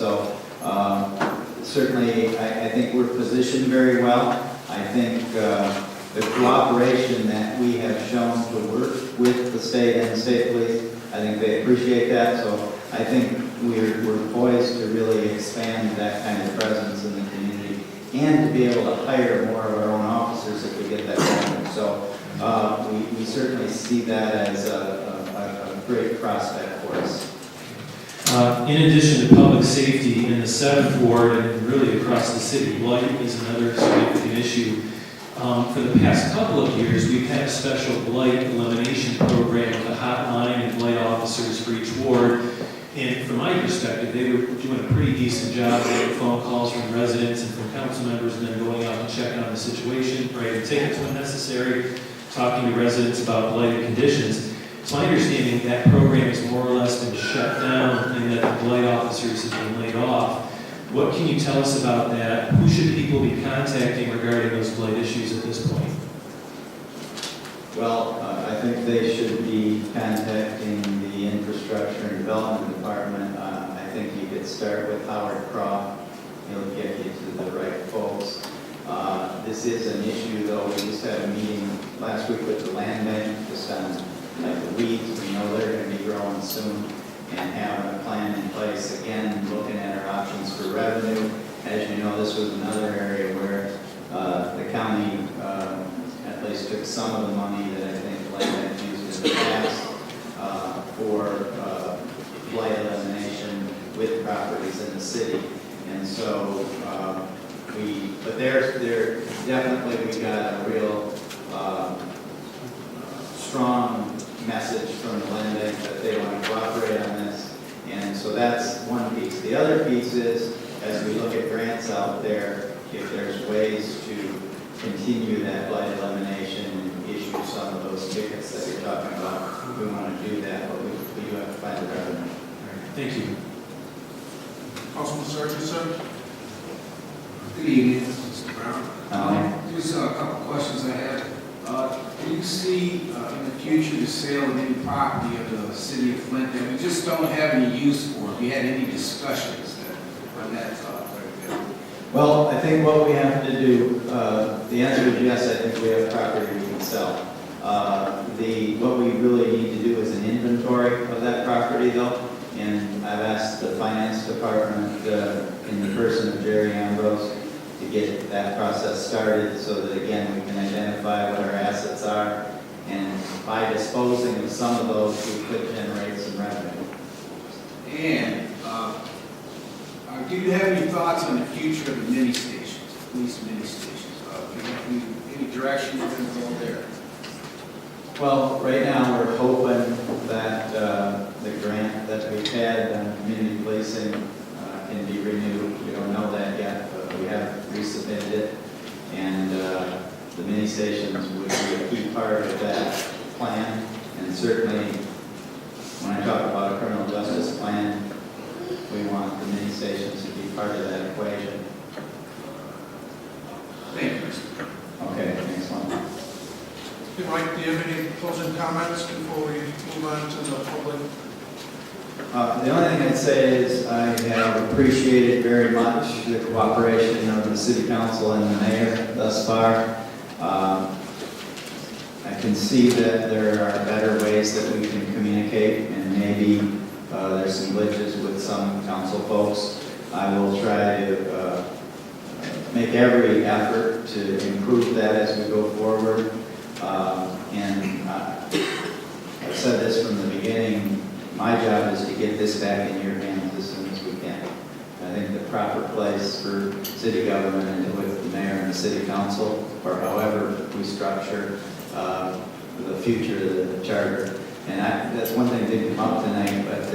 So certainly I think we're positioned very well. I think the cooperation that we have shown to work with the state and the state police, I think they appreciate that. So I think we're poised to really expand that kind of presence in the community and to be able to hire more of our own officers if we get that going. So we certainly see that as a great prospect for us. In addition to public safety in the 7th Ward and really across the city, blight is another significant issue. For the past couple of years, we've had a special blight elimination program with a hotline and blight officers for each ward. And from my perspective, they were doing a pretty decent job getting phone calls from residents and from council members and then going out and checking on the situation, writing tickets when necessary, talking to residents about blighted conditions. It's my understanding that program has more or less been shut down and that the blight officers have been laid off. What can you tell us about that? Who should people be contacting regarding those blight issues at this point? Well, I think they should be contacting the Infrastructure and Development Department. I think you could start with Howard Croft. He'll get you to the right folks. This is an issue, though. We just had a meeting last week with the land bank, just on like the weeds. We know they're going to be growing soon, and having a plan in place. Again, looking at our options for revenue. As you know, this was another area where the county at least took some of the money that I think land bank used in the past for blight elimination with properties in the city. And so but there definitely we got a real strong message from the land bank that they want to cooperate on this. And so that's one piece. The other piece is, as we look at grants out there, if there's ways to continue that blight elimination and issue some of those tickets that you're talking about, we want to do that, but we do have to find the revenue. Thank you. Councilman Sergeant, sir. Good evening, Mr. Brown. Just a couple questions I have. Do you see in the future the sale of any property of the city of Flint that we just don't have any use for? Have you had any discussions on that topic? Well, I think what we have to do, the answer is yes, I think we have property we can sell. What we really need to do is an inventory of that property, though, and I've asked the finance department in the person of Jerry Ambrose to get that process started so that, again, we can identify what our assets are, and by disposing of some of those, we could generate some revenue. And do you have any thoughts on the future of the mini stations, police mini stations? Any direction you're going to go there? Well, right now we're hoping that the grant that we've had on community policing can be renewed. We don't know that yet, but we have resubmitted it, and the mini stations would be a key part of that plan. And certainly, when I talk about a criminal justice plan, we want the mini stations to be part of that equation. Thank you, Mr. Okay, thanks, Mike. Okay, Mike, do you have any closing comments before we move on to the public? The only thing I'd say is I have appreciated very much the cooperation of the City Council and the Mayor thus far. I can see that there are better ways that we can communicate, and maybe there's some glitches with some council folks. I will try to make every effort to improve that as we go forward. And I've said this from the beginning, my job is to get this back in your hands as soon as we can. I think the proper place for city government is with the mayor and the city council, or however we structure the future of the charter. And that's one thing that didn't come up tonight, but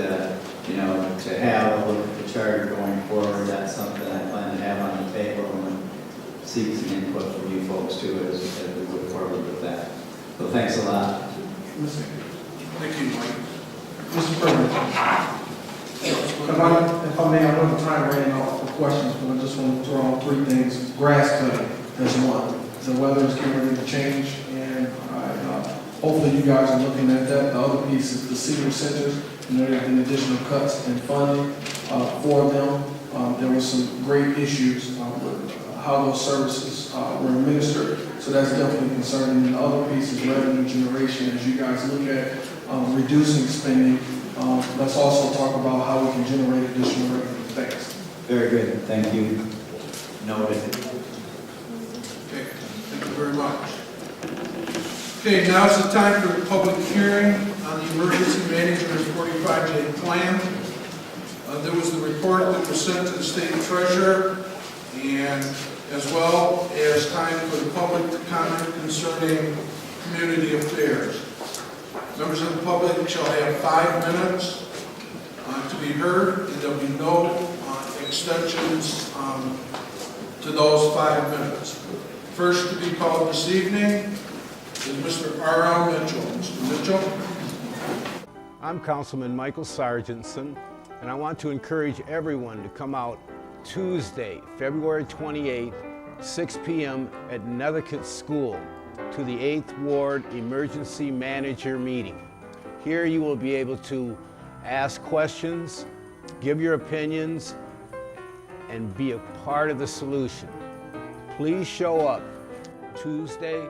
you know, to have a look at the charter going forward, that's something I plan to have on the table and seek some input from you folks too as we move forward with that. So thanks a lot. Thank you, Mike. Mr. President, if I may, I know the time ran out for questions, but I just want to throw out three things. Grass cutting is one. The weather is getting ready to change, and hopefully you guys are looking at that. The other piece is the senior centers. and there have been additional cuts in funding for them. There were some great issues with how those services were administered, so that's definitely concerning. And the other piece is revenue generation. As you guys look at reducing spending, let's also talk about how we can generate additional revenue. Thanks. Very good, thank you. Noted. Okay, thank you very much. Okay, now's the time for the public hearing on the emergency management 45-day plan. There was the report that was sent to the state treasurer, and as well as time for the public to comment concerning community affairs. Members of the public shall have 5 minutes to be heard, and there'll be no extensions to those 5 minutes. First to be called this evening is Mr. R.L. Mitchell. Mr. Mitchell. I'm Councilman Michael Sargentson, and I want to encourage everyone to come out Tuesday, February 28th, 6 p.m. at Neithercut School to the 8th Ward Emergency Manager Meeting. Here you will be able to ask questions, give your opinions, and be a part of the solution. Please show up Tuesday,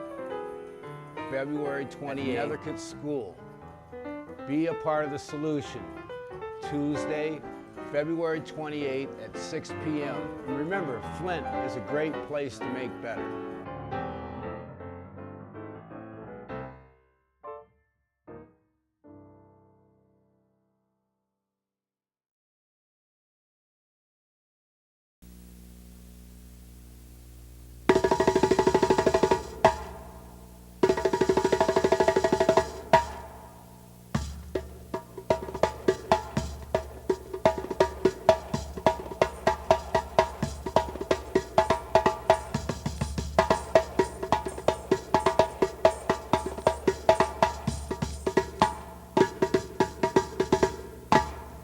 February 28th, at Neithercut School. Be a part of the solution. Tuesday, February 28th at 6 p.m. And remember, Flint is a great place to make better.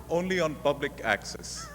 Only on public access.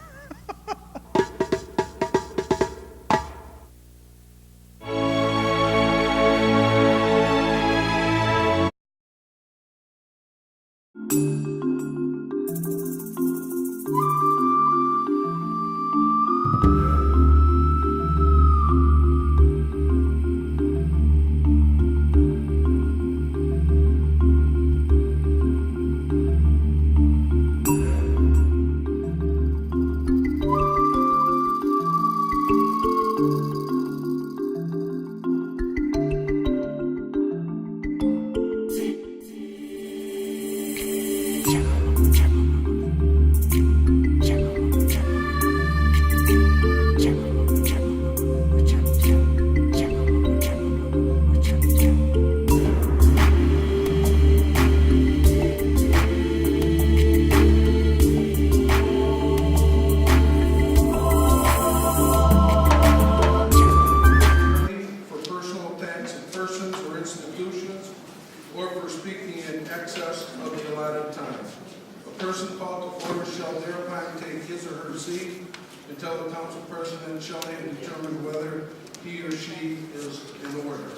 until the council president shall determine whether he or she is in order.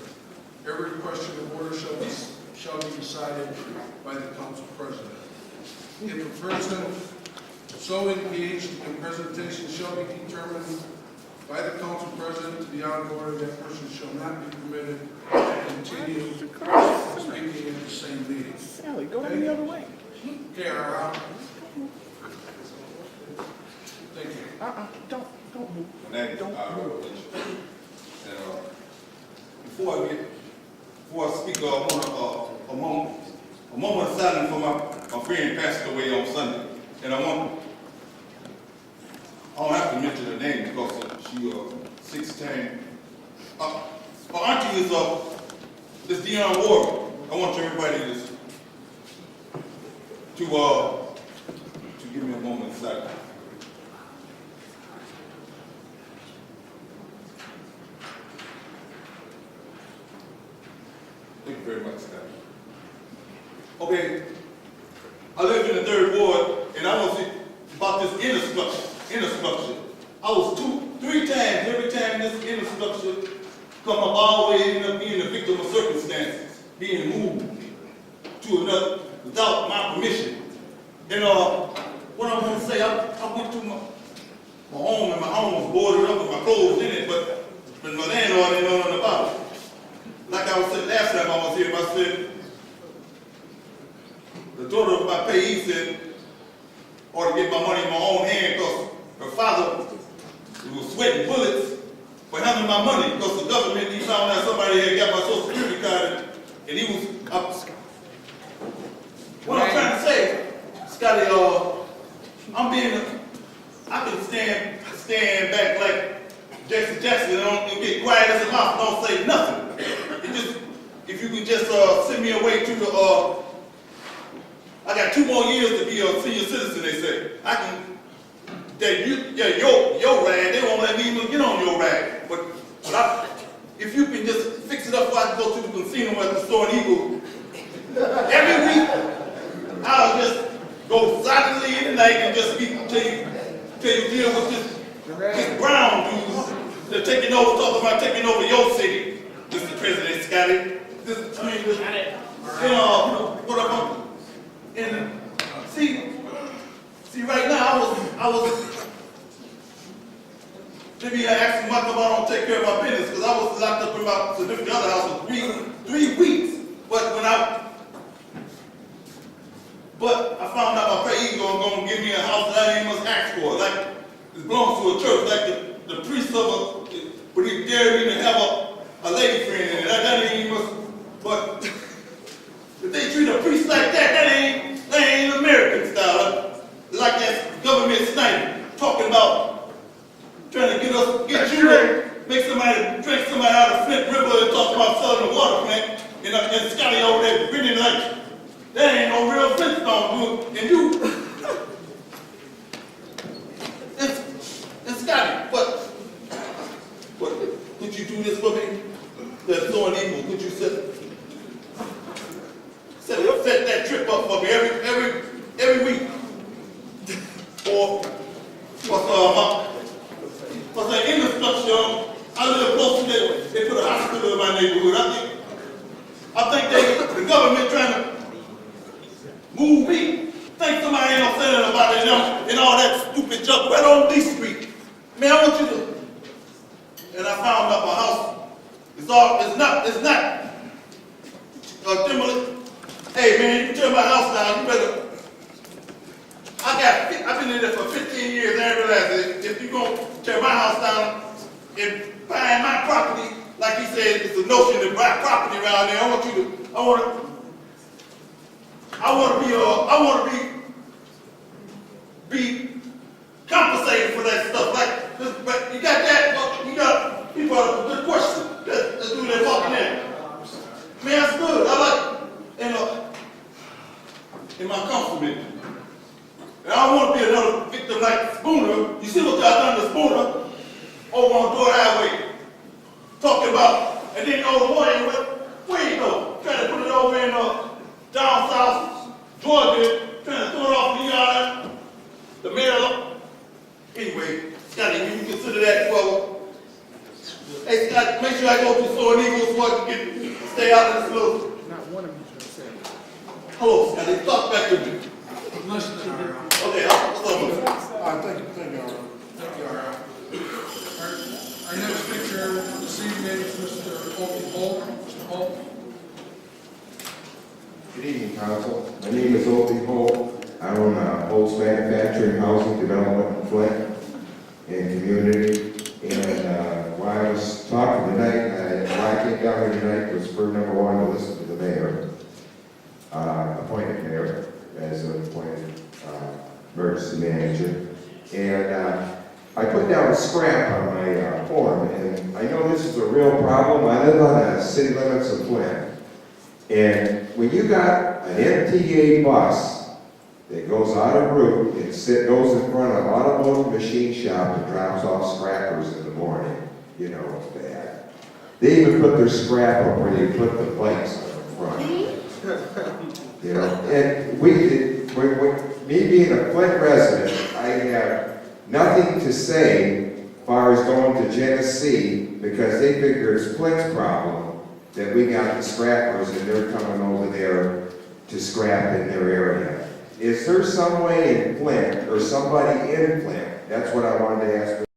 Every question of order shall be decided by the council president. If a person so engaged in presentation shall be determined by the council president to be out of order, that person shall not be permitted to continue speaking in the same meeting. Sally, go down the other way. Okay, Rob. Thank you. Don't move. My name is Ira. And before I speak, I want a moment of silence for my friend passed away on Sunday. And I don't have to mention her name because she 16. Our auntie is Dion Ward. I want everybody to give me a moment of silence. Thank you very much, Scott. Okay, I live in the 3rd Ward, and I want to see about this inner structure. I was 2-3 times, every time this inner structure come up, I always end up being the victim of circumstances, being moved to another without my permission. And what I'm gonna say, I went to my home, and my home was boarded up with my clothes in it, but my landlord didn't know nothing about it. Like I was saying last time I was here, I said, the daughter of my payee said, ought to get my money in my own hand because her father was sweating bullets for handling my money because the government, he found out somebody had got my Social Security card and he was up. What I'm trying to say, Scotty, I can stand back like Jackson and get quiet as a mouse, don't say nothing. If you could just send me away to the, I got 2 more years to be a senior citizen, they say. I can, your rag, they won't let me even get on your rag. But if you can just fix it up so I can go to the casino at the store in Eagle, every week, I'll just go silently in the night and just speak till you deal with this brown dudes that taking over, talking about taking over your city, Mr. President Scotty. What about? And see, right now I was maybe I asked him why I don't take care of my business because I was locked up in my significant other house for 3 weeks. But I found out my payee gonna give me a house that I ain't must ask for. Like it belongs to a church, like the priest of but he dared me to have a lady friend in it. That ain't must. But if they treat a priest like that, that ain't American style. Like that government sniper talking about trying to get you to make somebody drink somebody out of Flint River and talk about selling the water plant. And Scotty over there grinning like that ain't no real Flintstone, dude. And you, and Scotty, what? Could you do this for me? That's so unequal. Could you set that trip up for me every week? Or in the structure, I live close to there. They put a hospital in my neighborhood. I think the government trying to move me. Think somebody ain't saying nothing about it and all that stupid junk right on D Street. Man, I want you to. And I found out my house. It's not demolition. Hey man, you tear my house down, you better. I've been in there for 15 years and I realized that if you're gonna tear my house down and buy my property, like he said, it's a notion to buy property around there. I want to be compensated for that stuff. Like, but you got that, well, you got people have a good question. Let's do that fucking there. Man, that's good. I like in my compliment. And I don't want to be another victim like Spooner. You see what y'all done to Spooner over on Door Highway. Talking about, and then over where you go? Trying to put it over in down south Georgia, trying to throw it off the yard. The mayor. Anyway, Scotty, will you consider that well? Hey Scotty, make sure I go to the store in Eagle so I can stay out of this little. Not one of you should say. Hello, Scotty, talk back to me. Listen to her. Okay, what's up? Thank you, Ara. Our next speaker this evening is Mr. Opie Holt. Mr. Holt. Good evening, Council. My name is Opie Holt. I own Holt's Manufacturing Housing Development in Flint and community. And while I was talking tonight, why I came down here tonight was for number one to listen to the mayor, appointed mayor as an appointed emergency manager. And I put down a scrap on my form, and I know this is a real problem. I live on the city limits of Flint. And when you got an MTA bus that goes out of route and goes in front of an automotive machine shop and drops off scrappers in the morning, you know it's bad. They even put their scrap up where they put the bikes on the front. You know, and me being a Flint resident, I have nothing to say as far as going to Genesee because they figure it's Flint's problem that we got the scrappers and they're coming over there to scrap in their area. is there some way in Flint, or somebody in Flint, that's what I wanted to ask